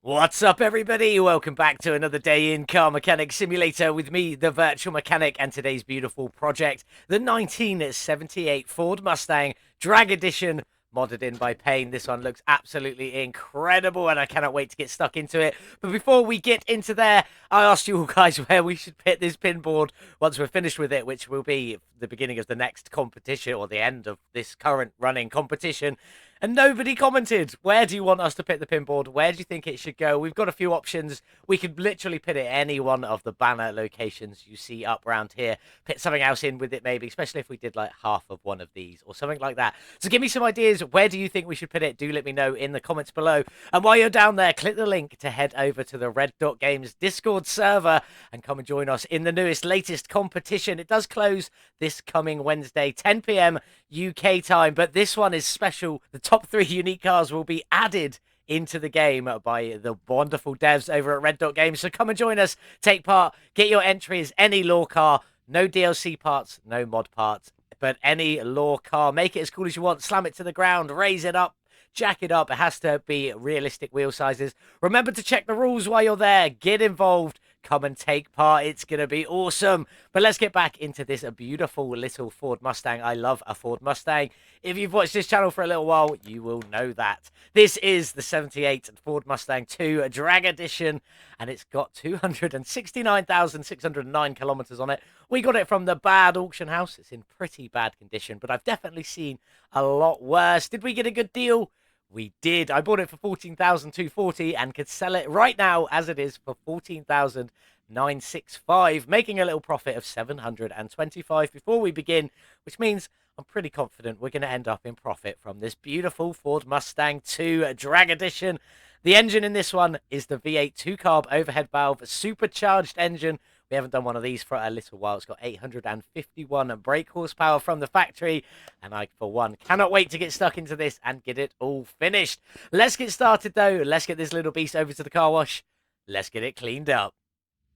What's up, everybody? Welcome back to another day in Car Mechanic Simulator with me, the Virtual Mechanic, and today's beautiful project, the 1978 Ford Mustang Drag Edition, modded in by Payne. This one looks absolutely incredible, and I cannot wait to get stuck into it. But before we get into there, I asked you all guys where we should pit this pinboard once we're finished with it, which will be the beginning of the next competition, or the end of this current running competition. And nobody commented. Where do you want us to pit the pinboard? Where do you think it should go? We've got a few options. We could literally pit it any one of the banner locations you see up around here. Pit something else in with it maybe, especially if we did like half of one of these or something like that. So give me some ideas. Where do you think we should pit it? Do let me know in the comments below. And while you're down there, click the link to head over to the Red Dot Games Discord server and come and join us in the latest competition. It does close this coming Wednesday, 10 p.m. UK time, but this one is special. The top 3 unique cars will be added into the game by the wonderful devs over at Red Dot Games. So come and join us, take part, get your entries, any law car, no DLC parts, no mod parts, but any law car. Make it as cool as you want, slam it to the ground, raise it up, jack it up. It has to be realistic wheel sizes. Remember to check the rules while you're there. Get involved. Come and take part. It's going to be awesome. But let's get back into this beautiful little Ford Mustang. I love a Ford Mustang. If you've watched this channel for a little while, you will know that. This is the 78 Ford Mustang II Drag Edition, and it's got 269,609 kilometers on it. We got it from the bad auction house. It's in pretty bad condition, but I've definitely seen a lot worse. Did we get a good deal? We did. I bought it for 14,240 and could sell it right now as it is for 14,965, making a little profit of 725 before we begin, which means I'm pretty confident we're going to end up in profit from this beautiful Ford Mustang II Drag Edition. The engine in this one is the V8 2-carb overhead valve supercharged engine. We haven't done one of these for a little while. It's got 851 brake horsepower from the factory. And I, for one, cannot wait to get stuck into this and get it all finished. Let's get started, though. Let's get this little beast over to the car wash. Let's get it cleaned up.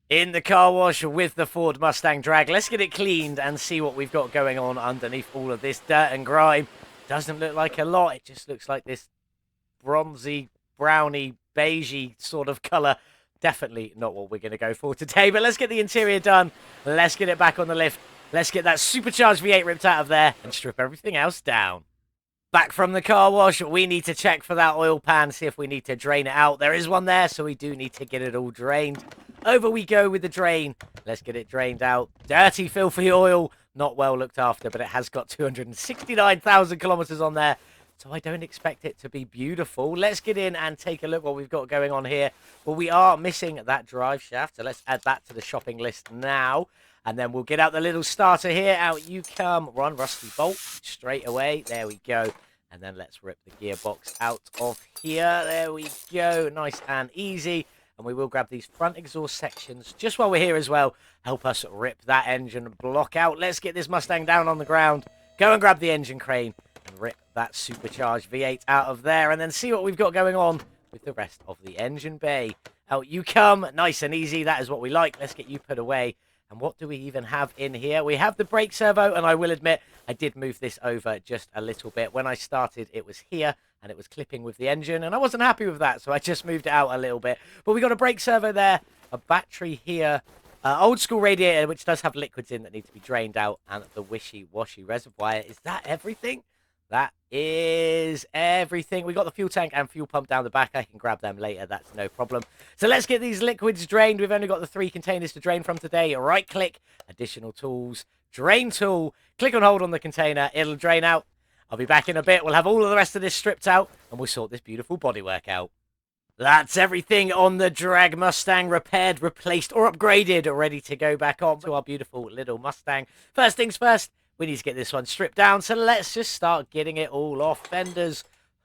In the car wash with the Ford Mustang Drag. Let's get it cleaned and see what we've got going on underneath all of this dirt and grime. Doesn't look like a lot. It just looks like this bronzy, browny, beigey sort of colour. Definitely not what we're going to go for today, but let's get the interior done. Let's get it back on the lift. Let's get that supercharged V8 ripped out of there and strip everything else down. Back from the car wash, we need to check for that oil pan, see if we need to drain it out. There is one there, so we do need to get it all drained. Over we go with the drain. Let's get it drained out. Dirty, filthy oil. Not well looked after, but it has got 269,000 kilometers on there. So I don't expect it to be beautiful. Let's get in and take a look what we've got going on here. Well, we are missing that drive shaft, so let's add that to the shopping list now. And then we'll get out the little starter here. Out you come. Run rusty bolt straight away. There we go. And then let's rip the gearbox out of here. There we go. Nice and easy. And we will grab these front exhaust sections just while we're here as well. Help us rip that engine block out. Let's get this Mustang down on the ground. Go and grab the engine crane and rip that supercharged V8 out of there, and then see what we've got going on with the rest of the engine bay. Out you come, nice and easy. That is what we like. Let's get you put away. And what do we even have in here? We have the brake servo, and I will admit I did move this over just a little bit. When I started, it was here, and it was clipping with the engine, and I wasn't happy with that, so I just moved it out a little bit. But we got a brake servo there, a battery here, old school radiator, which does have liquids in that need to be drained out, and the wishy-washy reservoir. Is that everything? That is everything. We got the fuel tank and fuel pump down the back. I can grab them later. That's no problem. So let's get these liquids drained. We've only got the 3 containers to drain from today. Right click, additional tools, drain tool. Click and hold on the container. It'll drain out. I'll be back in a bit. We'll have all of the rest of this stripped out and we'll sort this beautiful bodywork out. That's everything on the Drag Mustang, repaired, replaced, or upgraded, ready to go back on to our beautiful little Mustang. First things first, we need to get this one stripped down, so let's just start getting it all off. Fenders,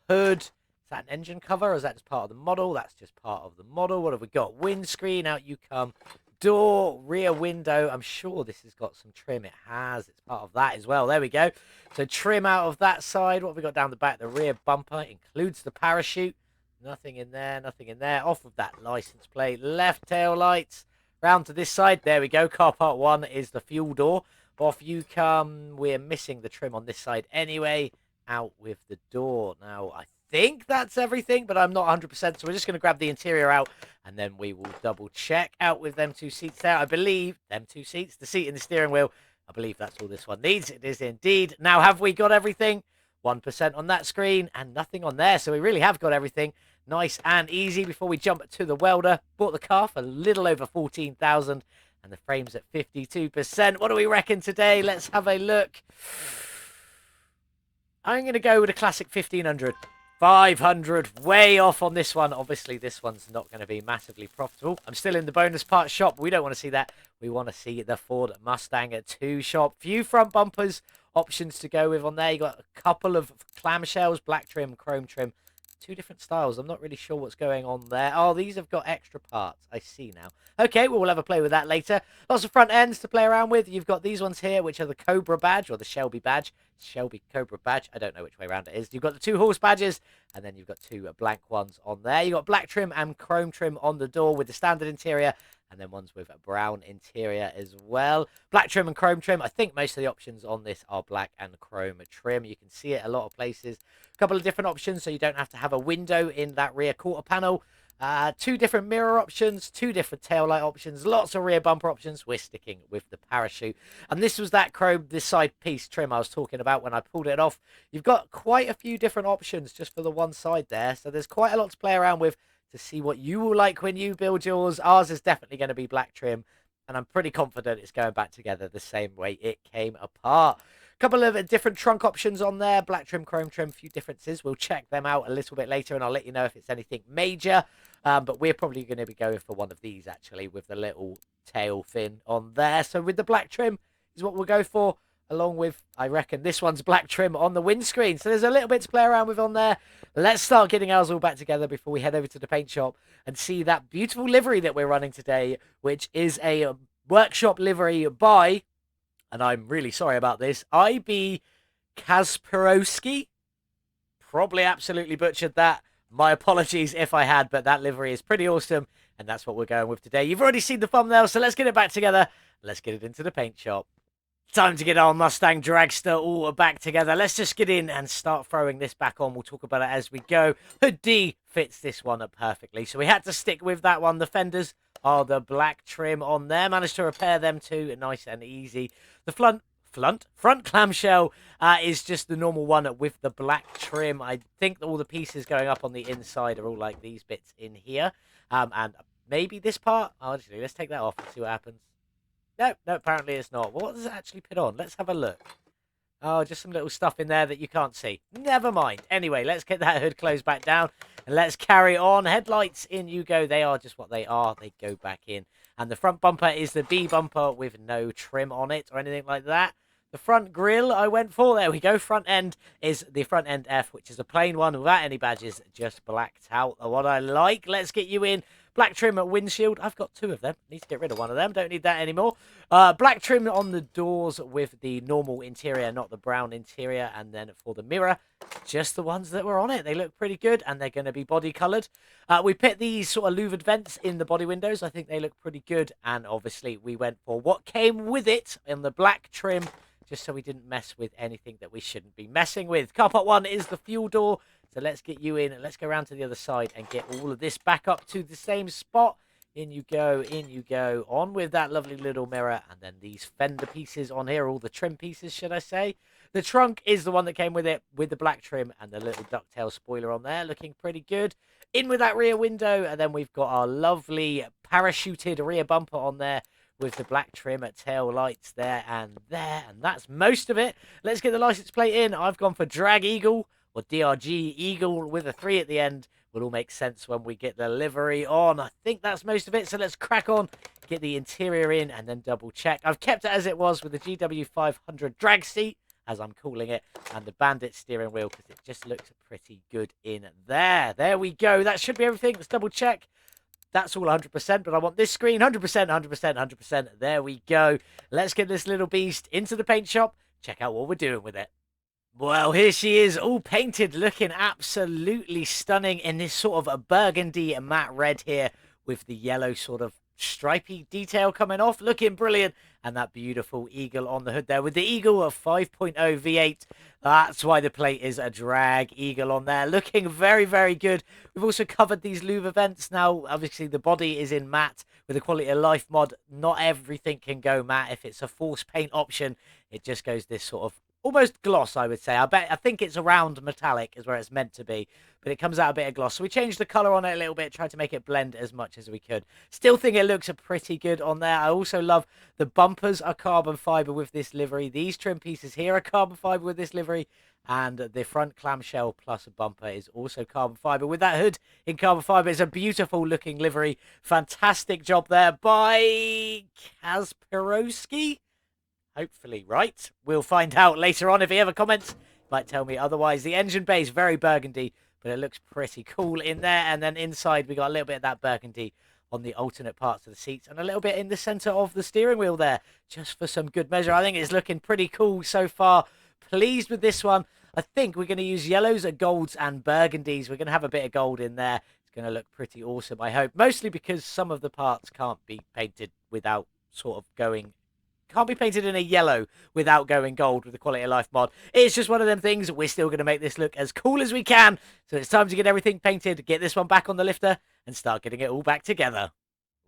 hood. Is that an engine cover, or is that just part of the model? That's just part of the model. What have we got? Windscreen, out you come. Door, rear window. I'm sure this has got some trim. It has. It's part of that as well. There we go. So trim out of that side. What have we got down the back? The rear bumper includes the parachute. Nothing in there, nothing in there. Off of that license plate. Left tail lights. Round to this side. There we go. Car part 1 is the fuel door. Off you come. We're missing the trim on this side anyway. Out with the door. Now, I think that's everything, but I'm not 100%. So we're just going to grab the interior out, and then we will double check out with them 2 seats there. I believe them 2 seats, the seat and the steering wheel. I believe that's all this one needs. It is indeed. Now, have we got everything? 1% on that screen and nothing on there. So we really have got everything nice and easy. Before we jump to the welder, bought the car for a little over 14,000 and the frame's at 52%. What do we reckon today? Let's have a look. I'm going to go with a classic 1500. 500, way off on this one. Obviously, this one's not going to be massively profitable. I'm still in the bonus part shop. We don't want to see that. We want to see the Ford Mustang II shop. Few front bumpers options to go with on there. You got a couple of clamshells, black trim, chrome trim. 2 different styles. I'm not really sure what's going on there. Oh, these have got extra parts. I see now. Okay, well, we'll have a play with that later. Lots of front ends to play around with. You've got these ones here, which are the Cobra badge or the Shelby badge. Shelby Cobra badge. I don't know which way around it is. You've got the 2 horse badges, and then you've got 2 blank ones on there. You've got black trim and chrome trim on the door with the standard interior, and then ones with a brown interior as well. Black trim and chrome trim. I think most of the options on this are black and chrome trim. You can see it a lot of places. A couple of different options, so you don't have to have a window in that rear quarter panel. 2 different mirror options, 2 different taillight options, lots of rear bumper options. We're sticking with the parachute. And this was that chrome, this side piece trim I was talking about when I pulled it off. You've got quite a few different options just for the one side there. So there's quite a lot to play around with to see what you will like when you build yours. Ours is definitely going to be black trim, and I'm pretty confident it's going back together the same way it came apart. Couple of different trunk options on there, black trim, chrome trim, a few differences. We'll check them out a little bit later, and I'll let you know if it's anything major. But we're probably going to be going for one of these, actually, with the little tail fin on there. So with the black trim is what we'll go for, along with, I reckon, this one's black trim on the windscreen. So there's a little bit to play around with on there. Let's start getting ours all back together before we head over to the paint shop and see that beautiful livery that we're running today, which is a workshop livery by... and I'm really sorry about this, IB Kasparowski. Probably absolutely butchered that. My apologies if I had, but that livery is pretty awesome, and that's what we're going with today. You've already seen the thumbnail, so let's get it back together. Let's get it into the paint shop. Time to get our Mustang Dragster all back together. Let's just get in and start throwing this back on. We'll talk about it as we go. Hood D fits this one up perfectly, so we had to stick with that one. The fenders are the black trim on there. Managed to repair them too, nice and easy. The front clamshell is just the normal one with the black trim. I think all the pieces going up on the inside are all like these bits in here. And maybe this part. Oh, actually, let's take that off and see what happens. No, apparently it's not. Well, what does it actually put on? Let's have a look. Oh, just some little stuff in there that you can't see. Never mind. Anyway, let's get that hood closed back down and let's carry on. Headlights, in you go. They are just what they are. They go back in. And the front bumper is the B bumper with no trim on it or anything like that. The front grille I went for, there we go. Front end is the front end F, which is a plain one without any badges, just blacked out. What I like. Let's get you in. Black trim at windshield. I've got 2 of them. Need to get rid of one of them. Don't need that anymore. Black trim on the doors with the normal interior, not the brown interior. And then for the mirror, just the ones that were on it. They look pretty good, and they're going to be body coloured. We put these sort of louvered vents in the body windows. I think they look pretty good. And obviously, we went for what came with it in the black trim, just so we didn't mess with anything that we shouldn't be messing with. Car part 1 is the fuel door. So let's get you in and let's go around to the other side and get all of this back up to the same spot. In you go, in you go. On with that lovely little mirror. And then these fender pieces on here, all the trim pieces, should I say. The trunk is the one that came with it, with the black trim and the little ducktail spoiler on there. Looking pretty good. In with that rear window. And then we've got our lovely parachuted rear bumper on there with the black trim at tail lights there and there. And that's most of it. Let's get the license plate in. I've gone for Drag Eagle, or DRG Eagle with a 3 at the end. Will all make sense when we get the livery on. I think that's most of it, so let's crack on, get the interior in, and then double check. I've kept it as it was with the GW500 drag seat, as I'm calling it, and the Bandit steering wheel, because it just looks pretty good in there. There we go. That should be everything. Let's double check. That's all 100%, but I want this screen 100%, 100%, 100%. There we go. Let's get this little beast into the paint shop. Check out what we're doing with it. Well, here she is, all painted, looking absolutely stunning in this sort of a burgundy matte red here with the yellow sort of stripy detail coming off, looking brilliant. And that beautiful eagle on the hood there with the eagle of 5.0 V8. That's why the plate is a drag eagle on there, looking very, very good. We've also covered these louver vents. Now, obviously, the body is in matte with a quality of life mod. Not everything can go matte. If it's a force paint option, it just goes this sort of almost gloss, I would say. I think it's around metallic is where it's meant to be, but it comes out a bit of gloss. So we changed the color on it a little bit, tried to make it blend as much as we could. Still think it looks pretty good on there. I also love the bumpers are carbon fiber with this livery. These trim pieces here are carbon fiber with this livery, and the front clamshell plus bumper is also carbon fiber with that hood in carbon fiber. It's a beautiful looking livery. Fantastic job there by Kasperowski. Hopefully right. We'll find out later on if he ever comments. Might tell me otherwise. The engine bay is very burgundy, but it looks pretty cool in there. And then inside, we got a little bit of that burgundy on the alternate parts of the seats and a little bit in the center of the steering wheel there, just for some good measure. I think it's looking pretty cool so far. Pleased with this one. I think we're going to use yellows, golds, and burgundies. We're going to have a bit of gold in there. It's going to look pretty awesome, I hope. Mostly because some of the parts can't be painted without sort of going... Can't be painted in a yellow without going gold with the quality of life mod. It's just one of them things. We're still going to make this look as cool as we can. So it's time to get everything painted, get this one back on the lifter, and start getting it all back together.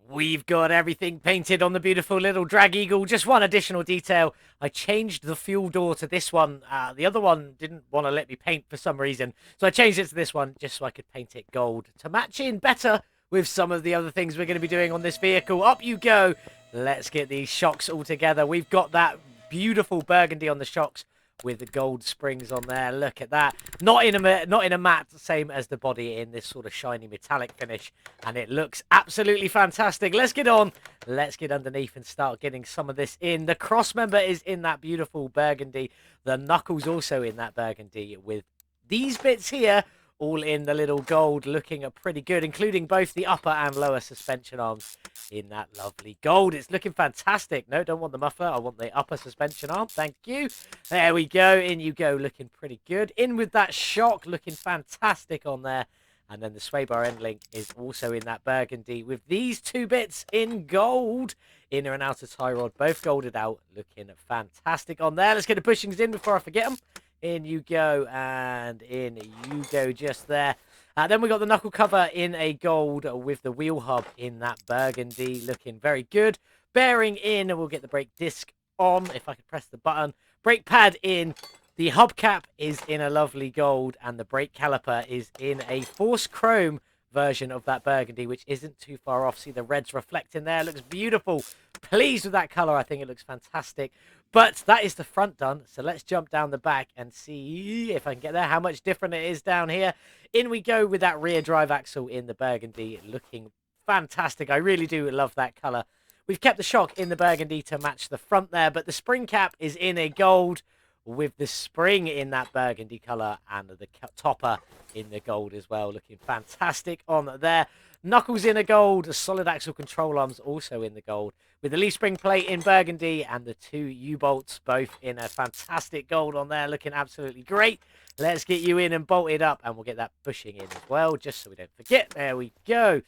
We've got everything painted on the beautiful little drag eagle. Just one additional detail. I changed the fuel door to this one. The other one didn't want to let me paint for some reason. So I changed it to this one just so I could paint it gold to match in better with some of the other things we're going to be doing on this vehicle. Up you go. Let's get these shocks all together. We've got that beautiful burgundy on the shocks with the gold springs on there. Look at that. Not in a matte, same as the body in this sort of shiny metallic finish. And it looks absolutely fantastic. Let's get on. Let's get underneath and start getting some of this in. The cross member is in that beautiful burgundy. The knuckles also in that burgundy with these bits here all in the little gold, looking pretty good, including both the upper and lower suspension arms in that lovely gold. It's looking fantastic. No, don't want the muffler. I want the upper suspension arm. Thank you. There we go. In you go, looking pretty good. In with that shock, looking fantastic on there. And then the sway bar end link is also in that burgundy with these two bits in gold. Inner and outer tie rod, both golded out, looking fantastic on there. Let's get the bushings in before I forget them. In you go, and in you go just there. Then we got the knuckle cover in a gold with the wheel hub in that burgundy, looking very good. Bearing in, and we'll get the brake disc on, if I could press the button. Brake pad in. The hubcap is in a lovely gold, and the brake caliper is in a force chrome version of that burgundy, which isn't too far off. See the reds reflecting there. Looks beautiful. Pleased with that color. I think it looks fantastic. But that is the front done. So let's jump down the back and see if I can get there, how much different it is down here. In we go with that rear drive axle in the burgundy, looking fantastic. I really do love that color. We've kept the shock in the burgundy to match the front there, but the spring cap is in a gold with the spring in that burgundy color and the topper in the gold as well, looking fantastic on there. Knuckles in a gold, solid axle control arms also in the gold, with the leaf spring plate in burgundy and the two U-bolts both in a fantastic gold on there, looking absolutely great. Let's get you in and bolted up, and we'll get that bushing in as well, just so we don't forget. There we go.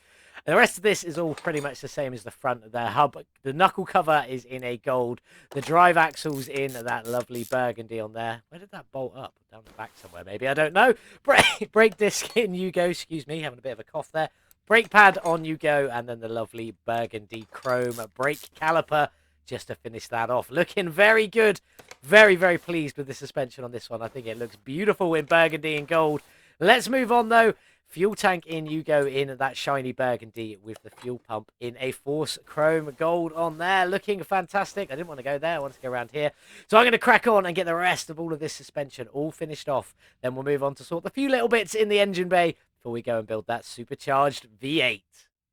The rest of this is all pretty much the same as the front of the hub. The knuckle cover is in a gold. The drive axle's in that lovely burgundy on there. Where did that bolt up? Down the back somewhere, maybe. I don't know. Brake disc in you go. Excuse me, having a bit of a cough there. Brake pad on you go. And then the lovely burgundy chrome brake caliper just to finish that off. Looking very good. Very, very pleased with the suspension on this one. I think it looks beautiful in burgundy and gold. Let's move on, though. Fuel tank in you go in that shiny burgundy with the fuel pump in a force chrome gold on there. Looking fantastic. I didn't want to go there. I wanted to go around here. So I'm going to crack on and get the rest of all of this suspension all finished off. Then we'll move on to sort the few little bits in the engine bay before we go and build that supercharged V8.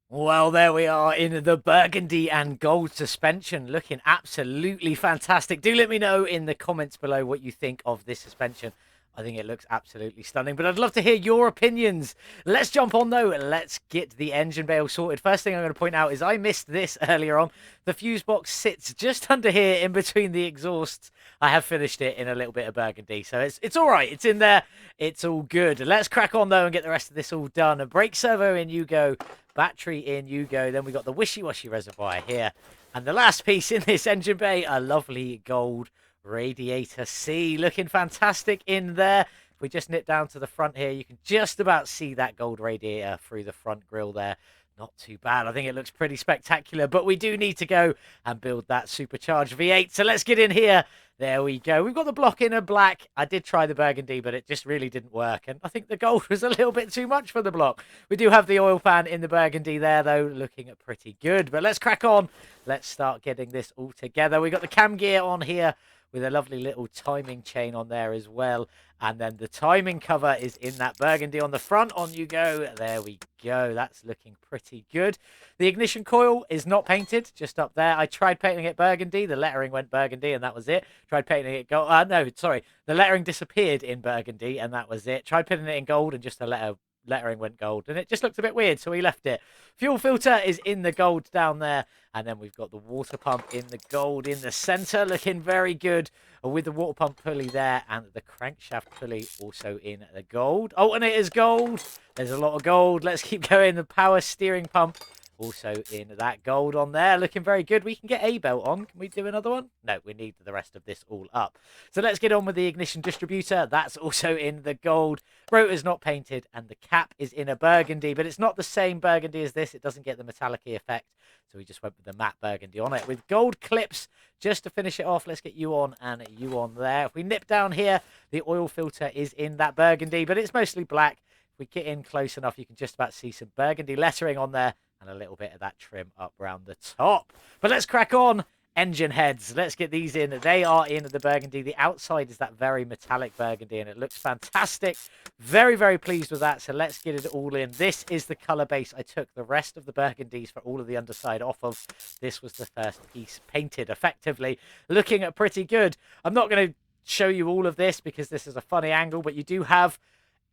Well, there we are in the burgundy and gold suspension. Looking absolutely fantastic. Do let me know in the comments below what you think of this suspension. I think it looks absolutely stunning, but I'd love to hear your opinions. Let's jump on though. Let's get the engine bay all sorted. First thing I'm going to point out is I missed this earlier on. The fuse box sits just under here in between the exhausts. I have finished it in a little bit of burgundy, so it's all right. It's in there. It's all good. Let's crack on though and get the rest of this all done. A brake servo in you go. Battery in you go. Then we got the wishy-washy reservoir here. And the last piece in this engine bay, a lovely gold radiator C, looking fantastic in there. If we just nip down to the front here, you can just about see that gold radiator through the front grille there. Not too bad. I think it looks pretty spectacular, but we do need to go and build that supercharged V8. So let's get in here. There we go. We've got the block in a black. I did try the burgundy, but it just really didn't work. And I think the gold was a little bit too much for the block. We do have the oil pan in the burgundy there, though, looking pretty good. But let's crack on. Let's start getting this all together. We got the cam gear on here with a lovely little timing chain on there as well. And then the timing cover is in that burgundy on the front. On you go. There we go. That's looking pretty good. The ignition coil is not painted, just up there. I tried painting it burgundy. The lettering went burgundy, and that was it. Tried painting it gold. No, sorry. The lettering disappeared in burgundy, and that was it. Tried painting it in gold, and just the lettering went gold, and it just looked a bit weird, so we left it. Fuel filter is in the gold down there, and then we've got the water pump in the gold in the center, looking very good with the water pump pulley there, and the crankshaft pulley also in the gold. Alternator's gold. There's a lot of gold. Let's keep going. The power steering pump also in that gold on there, looking very good. We can get a belt on. Can we do another one? No, we need the rest of this all up. So let's get on with the ignition distributor. That's also in the gold. Rotor's not painted, and the cap is in a burgundy, but it's not the same burgundy as this. It doesn't get the metallic-y effect, so we just went with the matte burgundy on it with gold clips just to finish it off. Let's get you on and you on there. If we nip down here, the oil filter is in that burgundy, but it's mostly black. If we get in close enough, you can just about see some burgundy lettering on there and a little bit of that trim up around the top. But let's crack on. Engine heads, let's get these in. They are in the burgundy. The outside is that very metallic burgundy, and it looks fantastic. Very, very pleased with that. So let's get it all in. This is the color base I took the rest of the burgundies for all of the underside off of. This was the first piece painted effectively, looking pretty good. I'm not going to show you all of this because this is a funny angle, but you do have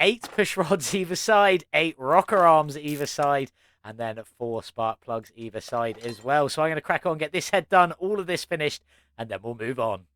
8 push rods either side, 8 rocker arms either side, and then 4 spark plugs either side as well. So I'm going to crack on, get this head done, all of this finished, and then we'll move on.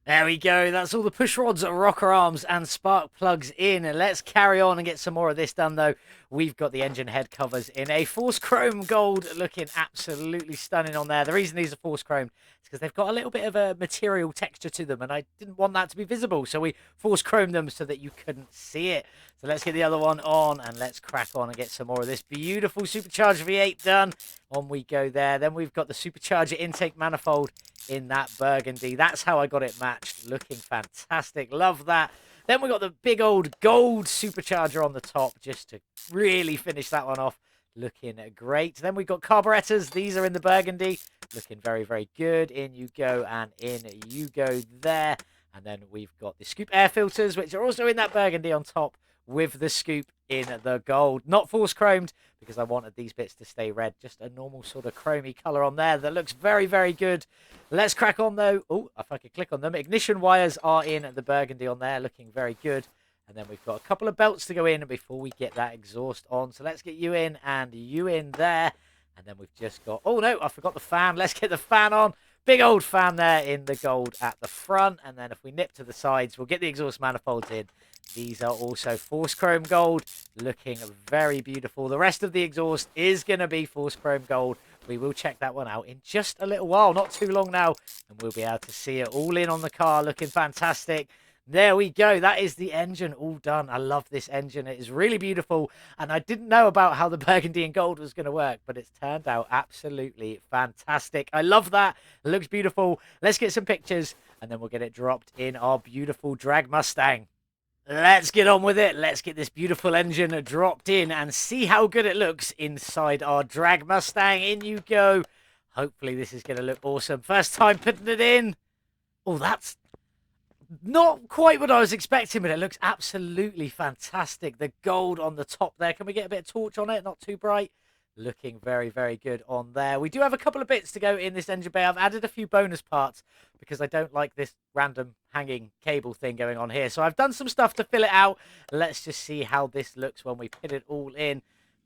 There we go. That's all the push rods, rocker arms, and spark plugs in. And let's carry on and get some more of this done, though. We've got the engine head covers in a force chrome gold, looking absolutely stunning on there. The reason these are force chromed is because they've got a little bit of a material texture to them, and I didn't want that to be visible, so we force chromed them so that you couldn't see it. So let's get the other one on, and let's crack on and get some more of this beautiful supercharged V8 done. On we go there. Then we've got the supercharger intake manifold in that burgundy. That's how I got it matched. Looking fantastic. Love that. Then we got the big old gold supercharger on the top just to really finish that one off. Looking great. Then we've got carburetors. These are in the burgundy. Looking very, very good. In you go and in you go there. And then we've got the scoop air filters, which are also in that burgundy on top with the scoop in the gold. Not force chromed because I wanted these bits to stay red. Just a normal sort of chromy color on there that looks very, very good. Let's crack on though. Oh, if I could click on them. Ignition wires are in the burgundy on there, looking very good. And then we've got a couple of belts to go in before we get that exhaust on. So let's get you in and you in there. And then we've just got, oh no, I forgot the fan. Let's get the fan on. Big old fan there in the gold at the front. And then if we nip to the sides, we'll get the exhaust manifolds in. These are also force chrome gold, looking very beautiful. The rest of the exhaust is going to be force chrome gold. We will check that one out in just a little while, not too long now, and we'll be able to see it all in on the car, looking fantastic. There we go. That is the engine all done. I love this engine. It is really beautiful, and I didn't know about how the burgundy and gold was going to work, but it's turned out absolutely fantastic. I love that. It looks beautiful. Let's get some pictures, and then we'll get it dropped in our beautiful drag Mustang. Let's get on with it. Let's get this beautiful engine dropped in and see how good it looks inside our drag Mustang. In you go. Hopefully this is going to look awesome. First time putting it in. Oh, that's not quite what I was expecting, but it looks absolutely fantastic. The gold on the top there. Can we get a bit of torch on it? Not too bright. Looking very, very good on there. We do have a couple of bits to go in this engine bay. I've added a few bonus parts because I don't like this random hanging cable thing going on here. So I've done some stuff to fill it out. Let's just see how this looks when we put it all in.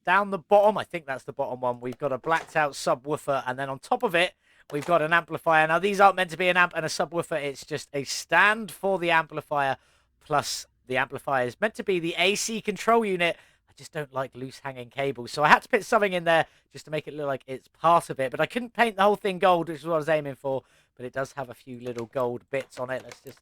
Down the bottom, I think that's the bottom one, we've got a blacked out subwoofer, and then on top of it, we've got an amplifier. Now, these aren't meant to be an amp and a subwoofer. It's just a stand for the amplifier, plus the amplifier is meant to be the AC control unit. I just don't like loose hanging cables, so I had to put something in there just to make it look like it's part of it. But I couldn't paint the whole thing gold, which is what I was aiming for, but it does have a few little gold bits on it. Let's just...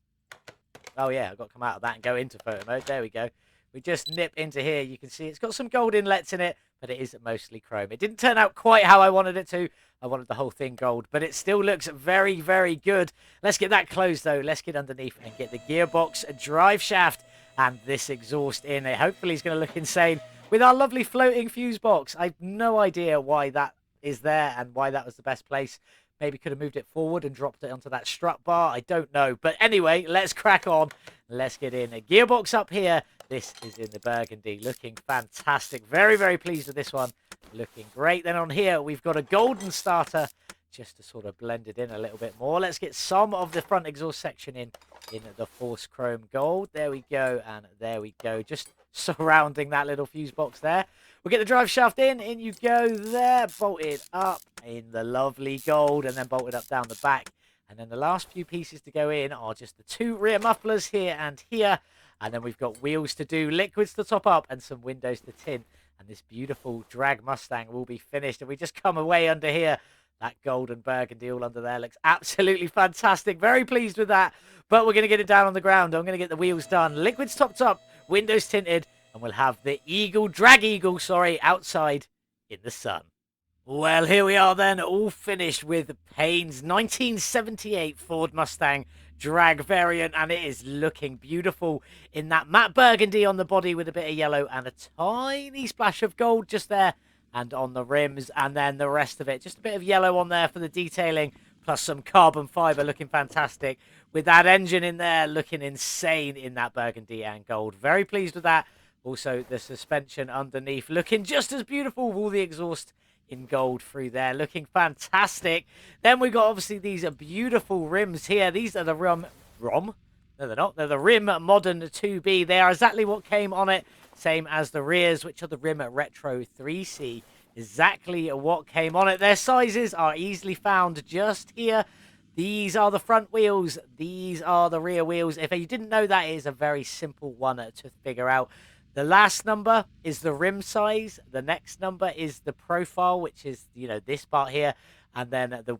Oh, yeah, I've got to come out of that and go into photo mode. There we go. We just nip into here. You can see it's got some gold inlets in it, but it is mostly chrome. It didn't turn out quite how I wanted it to. I wanted the whole thing gold, but it still looks very, very good. Let's get that closed, though. Let's get underneath and get the gearbox drive shaft and this exhaust in. It hopefully is going to look insane with our lovely floating fuse box. I have no idea why that is there and why that was the best place. Maybe could have moved it forward and dropped it onto that strut bar. I don't know. But anyway, let's crack on. Let's get in. A gearbox up here. This is in the burgundy. Looking fantastic. Very, very pleased with this one. Looking great. Then on here, we've got a golden starter just to sort of blend it in a little bit more. Let's get some of the front exhaust section in the force chrome gold. There we go. And there we go. Just surrounding that little fuse box there. We'll get the drive shaft in you go there, bolted up in the lovely gold, and then bolted up down the back. And then the last few pieces to go in are just the two rear mufflers here and here. And then we've got wheels to do, liquids to top up, and some windows to tint. And this beautiful drag Mustang will be finished. And we just come away under here. That gold and burgundy all under there looks absolutely fantastic. Very pleased with that. But we're going to get it down on the ground. I'm going to get the wheels done. Liquids topped up, windows tinted. And we'll have the drag eagle, outside in the sun. Well, here we are then, all finished with Payne's 1978 Ford Mustang drag variant. And it is looking beautiful in that matte burgundy on the body with a bit of yellow and a tiny splash of gold just there. And on the rims, and then the rest of it, just a bit of yellow on there for the detailing, plus some carbon fiber looking fantastic. With that engine in there looking insane in that burgundy and gold. Very pleased with that. Also, the suspension underneath looking just as beautiful with all the exhaust in gold through there. Looking fantastic. Then we got, obviously, these are beautiful rims here. These are the ROM? No, they're not. They're the Rim Modern 2B. They are exactly what came on it. Same as the rears, which are the Rim Retro 3C. Exactly what came on it. Their sizes are easily found just here. These are the front wheels. These are the rear wheels. If you didn't know that, it is a very simple one to figure out. The last number is the rim size. The next number is the profile, which is, this part here. And then the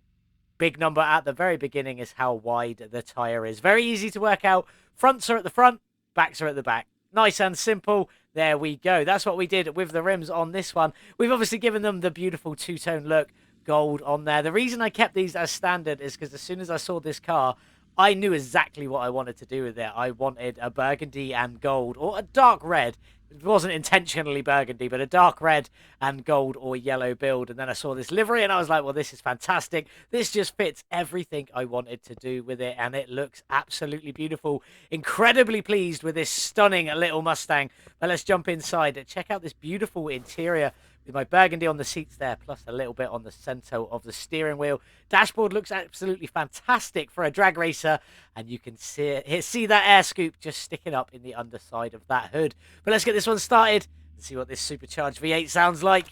big number at the very beginning is how wide the tire is. Very easy to work out. Fronts are at the front, backs are at the back. Nice and simple. There we go. That's what we did with the rims on this one. We've obviously given them the beautiful two-tone look, gold on there. The reason I kept these as standard is because as soon as I saw this car, I knew exactly what I wanted to do with it. I wanted a burgundy and gold, or a dark red. It wasn't intentionally burgundy, but a dark red and gold or yellow build. And then I saw this livery and I was like, well, this is fantastic. This just fits everything I wanted to do with it. And it looks absolutely beautiful. Incredibly pleased with this stunning little Mustang. But let's jump inside and check out this beautiful interior with my burgundy on the seats there, plus a little bit on the center of the steering wheel. Dashboard looks absolutely fantastic for a drag racer, and you can see that air scoop just sticking up in the underside of that hood. But let's get this one started and see what this supercharged V8 sounds like.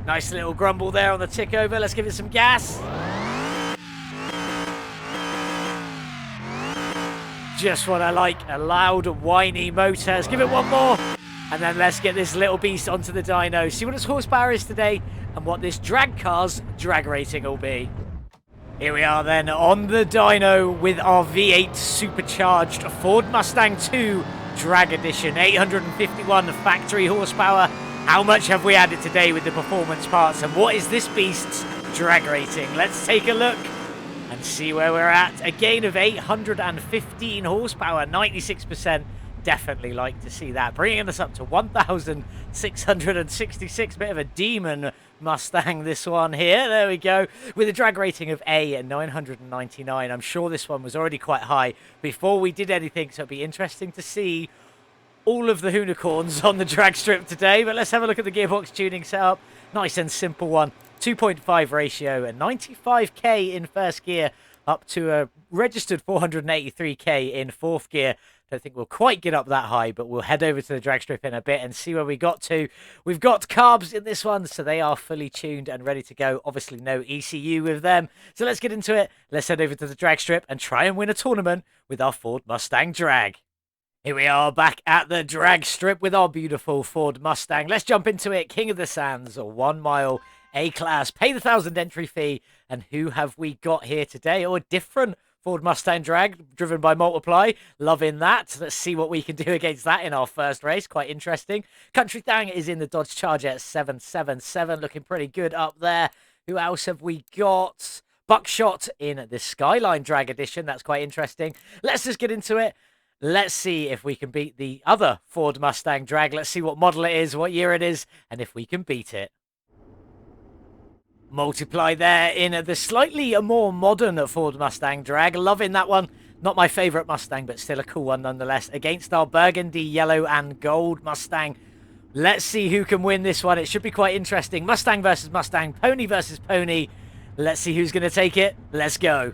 Nice little grumble there on the tick over. Let's give it some gas. Just what I like, a loud, whiny motor. Let's give it one more. And then let's get this little beast onto the dyno. See what its horsepower is today and what this drag car's drag rating will be. Here we are then on the dyno with our V8 supercharged Ford Mustang II Drag Edition. 851 factory horsepower. How much have we added today with the performance parts? And what is this beast's drag rating? Let's take a look and see where we're at. A gain of 815 horsepower, 96%. Definitely like to see that, bringing us up to 1,666. Bit of a demon Mustang, this one here. There we go, with a drag rating of A 999. I'm sure this one was already quite high before we did anything, so it'd be interesting to see all of the unicorns on the drag strip today, but let's have a look at the gearbox tuning setup. Nice and simple one. 2.5 ratio and 95k in first gear up to a registered 483k in fourth gear. Don't think we'll quite get up that high, but we'll head over to the drag strip in a bit and see where we got to. We've got carbs in this one, so they are fully tuned and ready to go. Obviously, no ECU with them. So let's get into it. Let's head over to the drag strip and try and win a tournament with our Ford Mustang Drag. Here we are back at the drag strip with our beautiful Ford Mustang. Let's jump into it. King of the Sands, 1 mile, A-class, pay the 1,000 entry fee. And who have we got here today? Oh, a different Ford Mustang Drag driven by Multiply. Loving that. Let's see what we can do against that in our first race. Quite interesting. Country Thang is in the Dodge Charger 777. Looking pretty good up there. Who else have we got? Buckshot in the Skyline Drag Edition. That's quite interesting. Let's just get into it. Let's see if we can beat the other Ford Mustang Drag. Let's see what model it is, what year it is, and if we can beat it. Multiply there in the slightly more modern Ford Mustang Drag. Loving that one. Not my favourite Mustang, but still a cool one nonetheless. Against our burgundy, yellow and gold Mustang. Let's see who can win this one. It should be quite interesting. Mustang versus Mustang, Pony versus Pony. Let's see who's going to take it. Let's go.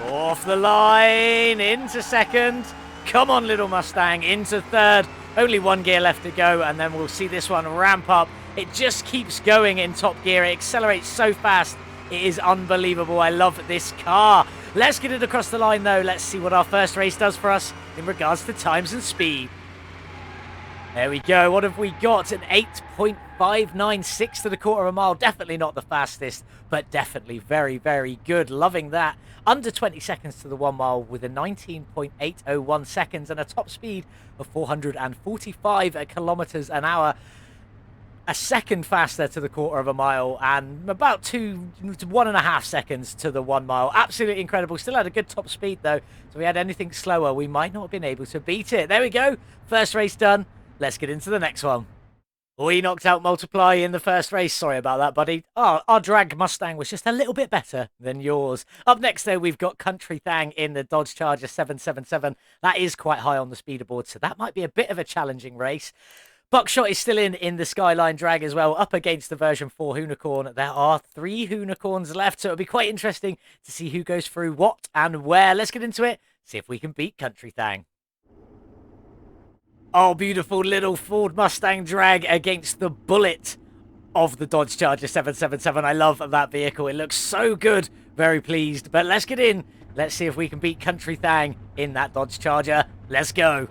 Off the line, into second. Come on, little Mustang, into third. Only one gear left to go, and then we'll see this one ramp up. It just keeps going in top gear. It accelerates so fast. It is unbelievable. I love this car. Let's get it across the line, though. Let's see what our first race does for us in regards to times and speed. There we go. What have we got? An 8.596 to the quarter of a mile. Definitely not the fastest, but definitely very, very good. Loving that. Under 20 seconds to the 1 mile with a 19.801 seconds and a top speed of 445 kilometers an hour. A second faster to the quarter of a mile and about 1.5 seconds to the 1 mile. Absolutely incredible. Still had a good top speed, though. So if we had anything slower, we might not have been able to beat it. There we go. First race done. Let's get into the next one. We knocked out Multiply in the first race. Sorry about that, buddy. Oh, our drag Mustang was just a little bit better than yours. Up next, though, we've got Country Thang in the Dodge Charger 777. That is quite high on the speederboard, so that might be a bit of a challenging race. Buckshot is still in the Skyline Drag as well, up against the version 4 Unicorn. There are 3 Unicorns left, so it'll be quite interesting to see who goes through what and where. Let's get into it, see if we can beat Country Thang. Oh, beautiful little Ford Mustang Drag against the bullet of the Dodge Charger 777. I love that vehicle. It looks so good. Very pleased. But let's get in. Let's see if we can beat Country Thang in that Dodge Charger. Let's go.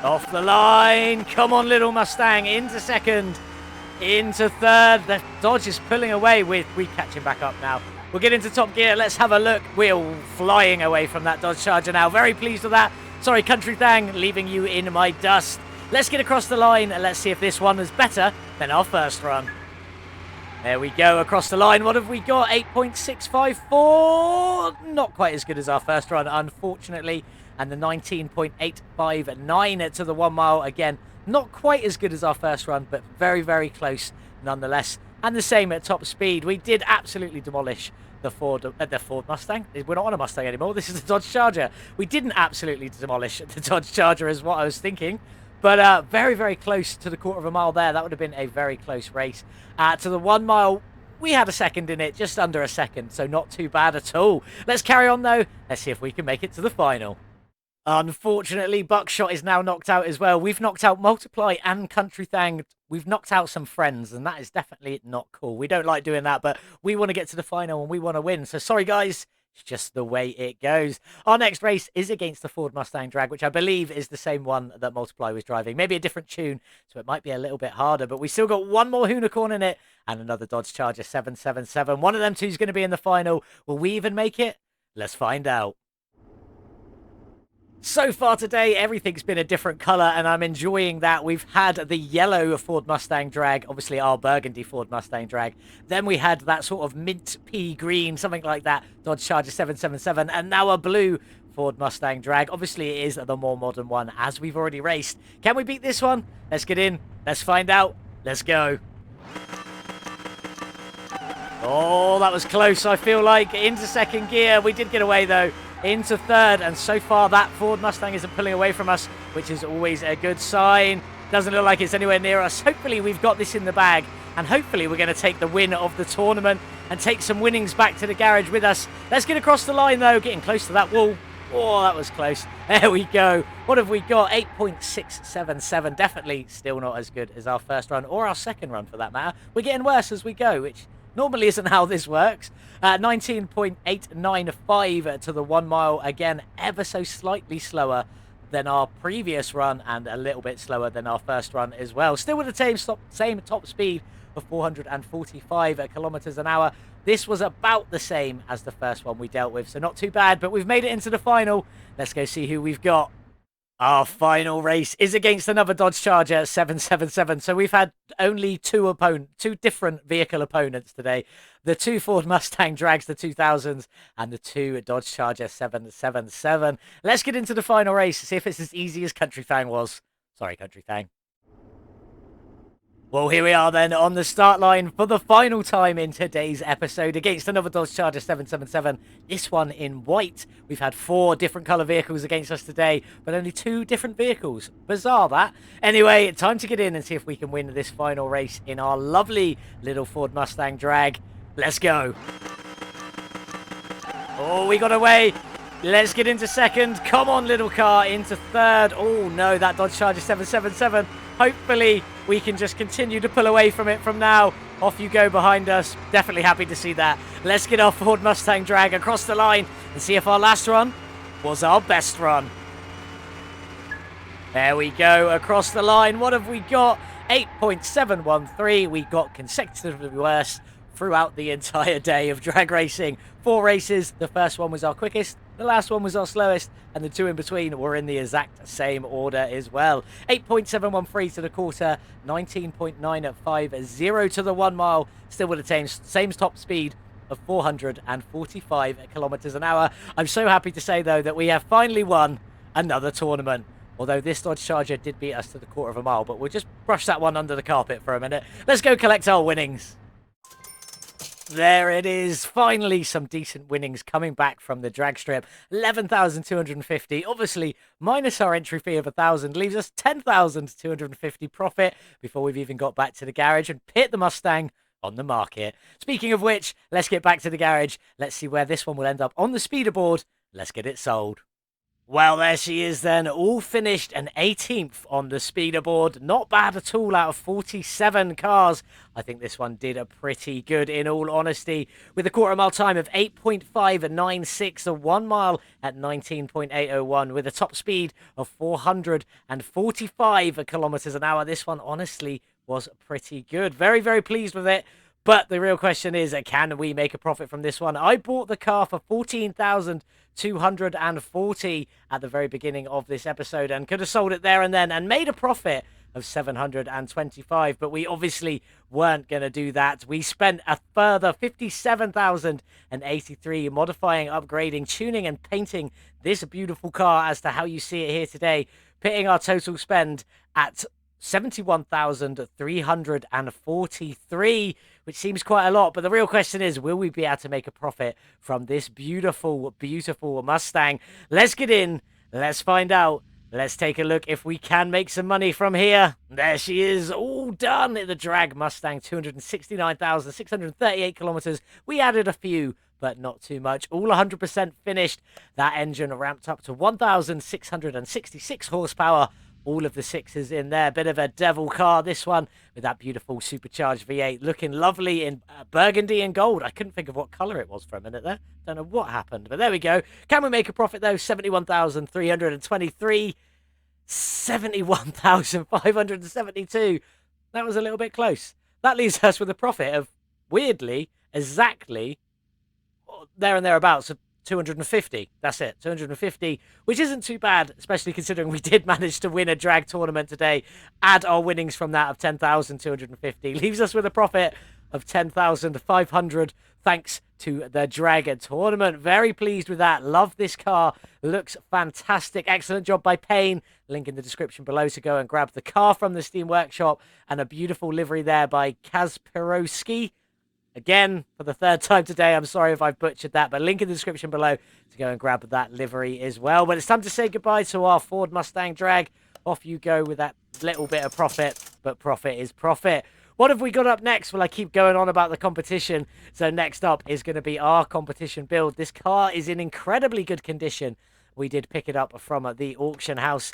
Off the line. Come on, little Mustang. Into second. Into third. The Dodge is pulling away with... We catching back up now. We'll get into top gear. Let's have a look. We're flying away from that Dodge Charger now. Very pleased with that. Sorry, Country Thang, leaving you in my dust. Let's get across the line and let's see if this one is better than our first run. There we go, across the line. What have we got? 8.654. Not quite as good as our first run, unfortunately. And the 19.859 to the 1 mile. Again, not quite as good as our first run, but very, very close nonetheless. And the same at top speed. We did absolutely demolish the Ford Mustang. We're not on a Mustang anymore. This is the Dodge Charger. We didn't absolutely demolish the Dodge Charger is what I was thinking. But very, very close to the quarter of a mile there. That would have been a very close race. To the 1 mile, we had a second in it, just under a second. So not too bad at all. Let's carry on, though. Let's see if we can make it to the final. Unfortunately, Buckshot is now knocked out as well. We've knocked out Multiply and Country Thang. We've knocked out some friends, and that is definitely not cool. We don't like doing that, but we want to get to the final and we want to win. So sorry, guys. It's just the way it goes. Our next race is against the Ford Mustang Drag, which I believe is the same one that Multiply was driving. Maybe a different tune, so it might be a little bit harder. But we still got one more Unicorn in it and another Dodge Charger 777. One of them two is going to be in the final. Will we even make it? Let's find out. So far today, everything's been a different colour, and I'm enjoying that. We've had the yellow Ford Mustang Drag, obviously our burgundy Ford Mustang Drag. Then we had that sort of mint pea green, something like that, Dodge Charger 777, and now a blue Ford Mustang Drag. Obviously, it is the more modern one, as we've already raced. Can we beat this one? Let's get in. Let's find out. Let's go. Oh, that was close, I feel like. Into second gear. We did get away, though. into third. And so far, that Ford Mustang isn't pulling away from us, which is always a good sign. Doesn't look like it's anywhere near us. Hopefully, we've got this in the bag. And hopefully, we're going to take the win of the tournament and take some winnings back to the garage with us. Let's get across the line, though. Getting close to that wall. Oh, that was close. There we go. What have we got? 8.677. Definitely still not as good as our first run or our second run, for that matter. We're getting worse as we go, which normally isn't how this works. 19.895 to the 1 mile. Again, ever so slightly slower than our previous run and a little bit slower than our first run as well. Still with the same top speed of 445 kilometers an hour. This was about the same as the first one we dealt with, so not too bad, but we've made it into the final. Let's go see who we've got. Our final race is against another Dodge Charger 777. So we've had only two different vehicle opponents today. The two Ford Mustang Drags, the 2000s, and the two Dodge Charger 777. Let's get into the final race, see if it's as easy as Country Fang was. Sorry, Country Fang. Well, here we are then on the start line for the final time in today's episode against another Dodge Charger 777. This one in white. We've had 4 different colour vehicles against us today, but only 2 different vehicles. Bizarre, that. Anyway, time to get in and see if we can win this final race in our lovely little Ford Mustang Drag. Let's go. Oh, we got away. Let's get into second. Come on, little car, into third. Oh, no, that Dodge Charger 777. Hopefully, we can just continue to pull away from it from now. Off you go behind us. Definitely happy to see that. Let's get our Ford Mustang Drag across the line and see if our last run was our best run. There we go, across the line. What have we got? 8.713. We got consecutively worse throughout the entire day of drag racing. 4 races. The first one was our quickest. The last one was our slowest, and the 2 in between were in the exact same order as well. 8.713 to the quarter, 19.950 to the 1 mile, still with the same top speed of 445 kilometers an hour. I'm so happy to say, though, that we have finally won another tournament. Although this Dodge Charger did beat us to the quarter of a mile, but we'll just brush that one under the carpet for a minute. Let's go collect our winnings. There it is. Finally, some decent winnings coming back from the drag strip. 11,250. Obviously, minus our entry fee of 1,000 leaves us 10,250 profit before we've even got back to the garage and pit the Mustang on the market. Speaking of which, let's get back to the garage. Let's see where this one will end up on the speeder board. Let's get it sold. Well, there she is then, all finished an 18th on the speeder board. Not bad at all out of 47 cars. I think this one did a pretty good, in all honesty, with a quarter mile time of 8.596, a 1 mile at 19.801, with a top speed of 445 kilometers an hour. This one, honestly, was pretty good. Very, very pleased with it. But the real question is, can we make a profit from this one? I bought the car for 14,240 at the very beginning of this episode and could have sold it there and then and made a profit of 725, but we obviously weren't going to do that. We spent a further 57,083 modifying, upgrading, tuning and painting this beautiful car as to how you see it here today, pitting our total spend at 71,343, which seems quite a lot, but the real question is, will we be able to make a profit from this beautiful, beautiful Mustang? Let's get in, let's find out, let's take a look if we can make some money from here. There she is, all done. The drag Mustang, 269,638 kilometers. We added a few, but not too much. All 100% finished. That engine ramped up to 1,666 horsepower. All of the 6s in there. Bit of a devil car, this one, with that beautiful supercharged V8. Looking lovely in burgundy and gold. I couldn't think of what colour it was for a minute there. Don't know what happened, but there we go. Can we make a profit, though? 71,323. 71,572. That was a little bit close. That leaves us with a profit of, weirdly, exactly there and thereabouts, 250. That's it, 250, which isn't too bad, especially considering we did manage to win a drag tournament today. Add our winnings from that of 10,250 leaves us with a profit of 10,500 thanks to the drag tournament. Very pleased with that. Love this car. Looks fantastic. Excellent job by Payne. Link in the description below to go and grab the car from the Steam Workshop, and a beautiful livery there by Kasperowski. again for the third time today. I'm sorry if I've butchered that, but link in the description below to go and grab that livery as well. But it's time to say goodbye to our Ford Mustang Drag. Off you go with that little bit of profit, but profit is profit. What have we got up next? Well, I keep going on about the competition. So next up is going to be our competition build. This car is in incredibly good condition. We did pick it up from the auction house.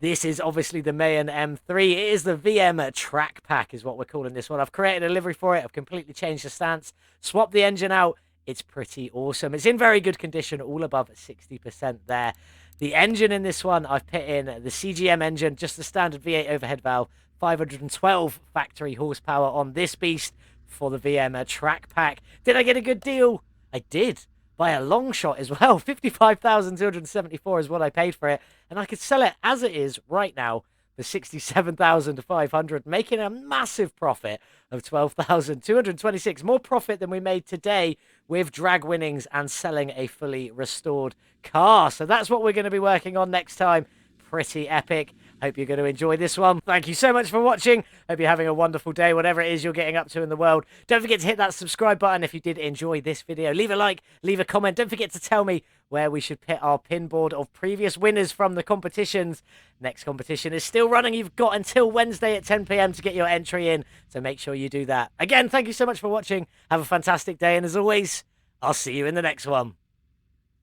This is obviously the Mayan M3. It is the VM track pack is what we're calling this one. I've created a livery for it. I've completely changed the stance, swapped the engine out. It's pretty awesome. It's in very good condition, all above 60% there. The engine in this one, I've put in the CGM engine, just the standard V8 overhead valve, 512 factory horsepower on this beast for the VM track pack. Did I get a good deal? I did. By a long shot as well. 55,274 is what I paid for it. And I could sell it as it is right now for 67,500, making a massive profit of 12,226. More profit than we made today with drag winnings and selling a fully restored car. So that's what we're going to be working on next time. Pretty epic. Hope you're going to enjoy this one. Thank you so much for watching. Hope you're having a wonderful day, whatever it is you're getting up to in the world. Don't forget to hit that subscribe button if you did enjoy this video. Leave a like, leave a comment. Don't forget to tell me where we should pit our pin board of previous winners from the competitions. Next competition is still running. You've got until Wednesday at 10 PM to get your entry in, so make sure you do that. Again, thank you so much for watching. Have a fantastic day, and as always, I'll see you in the next one.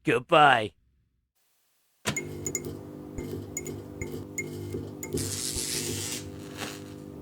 Goodbye.